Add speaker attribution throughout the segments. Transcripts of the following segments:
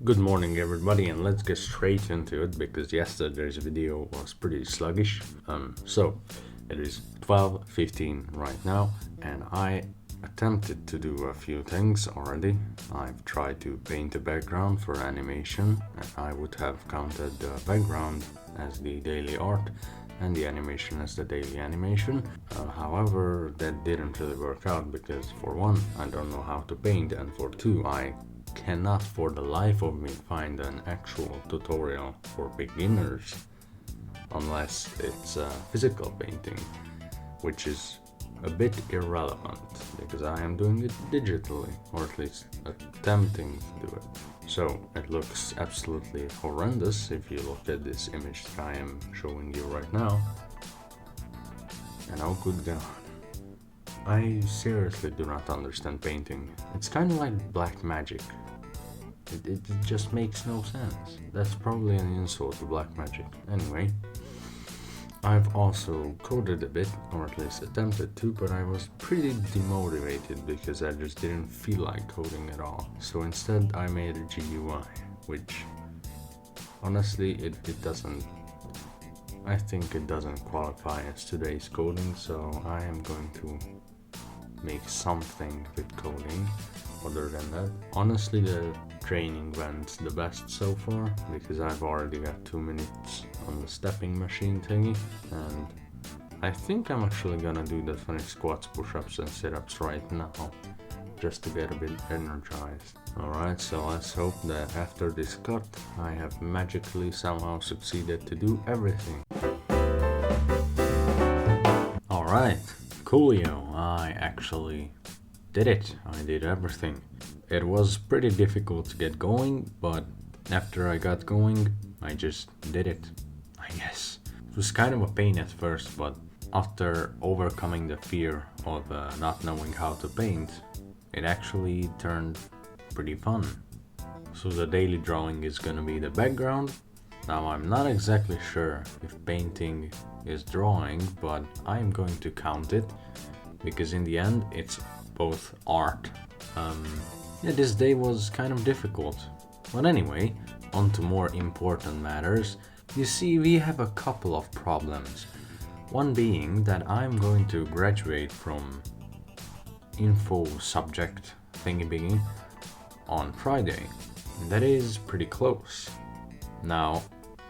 Speaker 1: Good morning everybody, and let's get straight into it because yesterday's video was pretty sluggish. So it is 12:15 right now and I attempted to do a few things already. I've tried to paint a background for animation and I would have counted the background as the daily art and the animation as the daily animation. However, that didn't really work out because for one, I don't know how to paint, and for two, I cannot for the life of me find an actual tutorial for beginners unless it's physical painting, which is a bit irrelevant because I am doing it digitally, or at least attempting to do it. So it looks absolutely horrendous if you look at this image that I am showing you right now. And oh good god, I seriously do not understand painting. It's kind of like black magic. It just makes no sense. That's probably an insult to black magic. Anyway, I've also coded a bit, or at least attempted to, but I was pretty demotivated because I just didn't feel like coding at all. So instead I made a GUI, which honestly it doesn't, I think it doesn't qualify as today's coding, so I am going to make something with coding other than that. Honestly, the training went the best so far because I've already got 2 minutes on the stepping machine thingy, and I think I'm actually gonna do the funny squats, push-ups and sit-ups right now just to get a bit energized. Alright, so let's hope that after this cut I have magically somehow succeeded to do everything. Alright, coolio, I actually did it. I did everything. It was pretty difficult to get going, but after I got going, I just did it, I guess. It was kind of a pain at first, but after overcoming the fear of not knowing how to paint, it actually turned pretty fun. So the daily drawing is gonna be the background. Now I'm not exactly sure if painting is drawing, but I'm going to count it because in the end it's both art. Yeah, this day was kind of difficult. But anyway, on to more important matters. You see, we have a couple of problems. One being that I'm going to graduate from info subject thingy-biggy on Friday. That is pretty close. Now,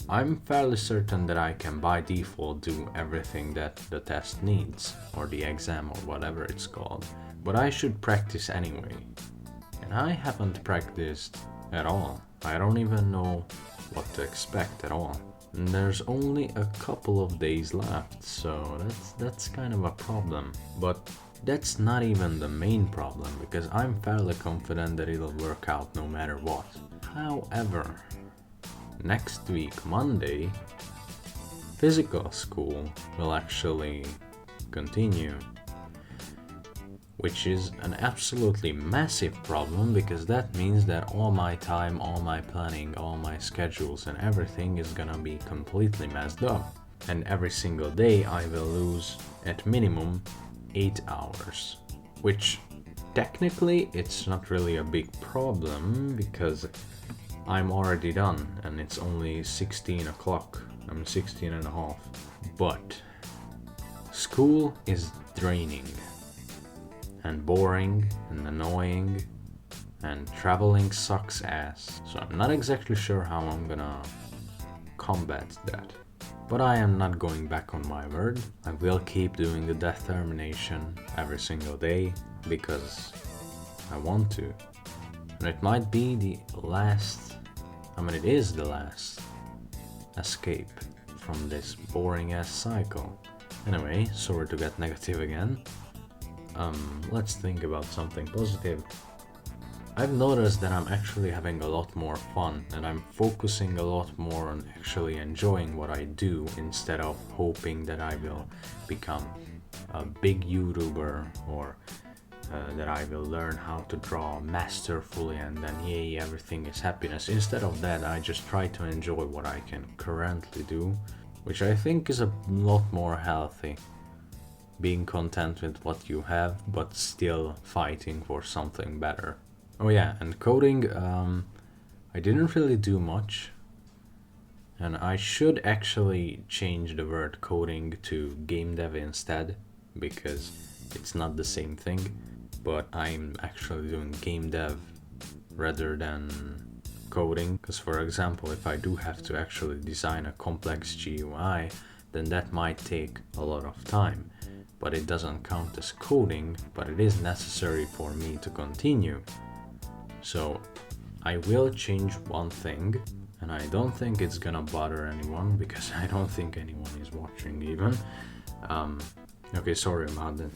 Speaker 1: I'm fairly certain that I can by default do everything that the test needs, or the exam or whatever it's called, but I should practice anyway. And I haven't practiced at all. I don't even know what to expect at all. And there's only a couple of days left, so that's kind of a problem. But that's not even the main problem, because I'm fairly confident that it'll work out no matter what. However, next week, Monday, physical school will actually continue, which is an absolutely massive problem because that means that all my time, all my planning, all my schedules and everything is gonna be completely messed up. And every single day I will lose at minimum 8 hours, which technically it's not really a big problem because I'm already done and it's only 16 o'clock. I'm 16 and a half. But school is draining and boring and annoying, and traveling sucks ass. So I'm not exactly sure how I'm gonna combat that. But I am not going back on my word. I will keep doing the Deathtermination every single day because I want to. And it might be the last, it is the last escape from this boring ass cycle. Anyway, sorry to get negative again. Let's think about something positive. I've noticed that I'm actually having a lot more fun and I'm focusing a lot more on actually enjoying what I do instead of hoping that I will become a big YouTuber or that I will learn how to draw masterfully and then yay, everything is happiness. Instead of that, I just try to enjoy what I can currently do, which I think is a lot more healthy. Being content with what you have, but still fighting for something better. Oh yeah, and coding, I didn't really do much, and I should actually change the word coding to game dev instead, because it's not the same thing, but I'm actually doing game dev rather than coding, because for example, if I do have to actually design a complex GUI, then that might take a lot of time, but it doesn't count as coding, but it is necessary for me to continue. So I will change one thing, and I don't think it's gonna bother anyone, because I don't think anyone is watching even. Okay, sorry about that.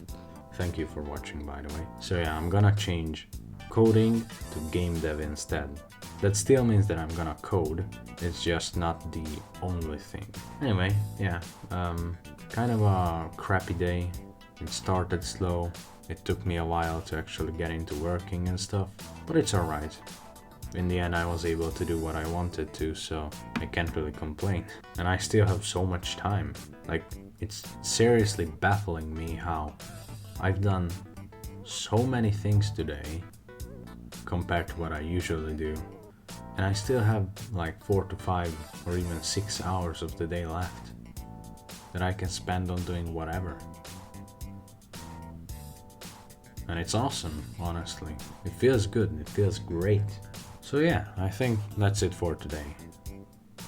Speaker 1: Thank you for watching, by the way. So yeah, I'm gonna change coding to game dev instead. That still means that I'm gonna code, it's just not the only thing. Anyway, yeah, kind of a crappy day. It started slow, it took me a while to actually get into working and stuff, but it's alright. In the end, I was able to do what I wanted to, so I can't really complain. And I still have so much time. Like, it's seriously baffling me how I've done so many things today compared to what I usually do. And I still have like 4 to 5 or even 6 hours of the day left that I can spend on doing whatever. And it's awesome, honestly. It feels good, it feels great. So yeah, I think that's it for today.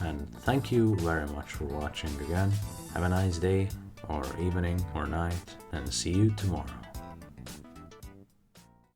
Speaker 1: And thank you very much for watching again. Have a nice day, or evening, or night, and see you tomorrow.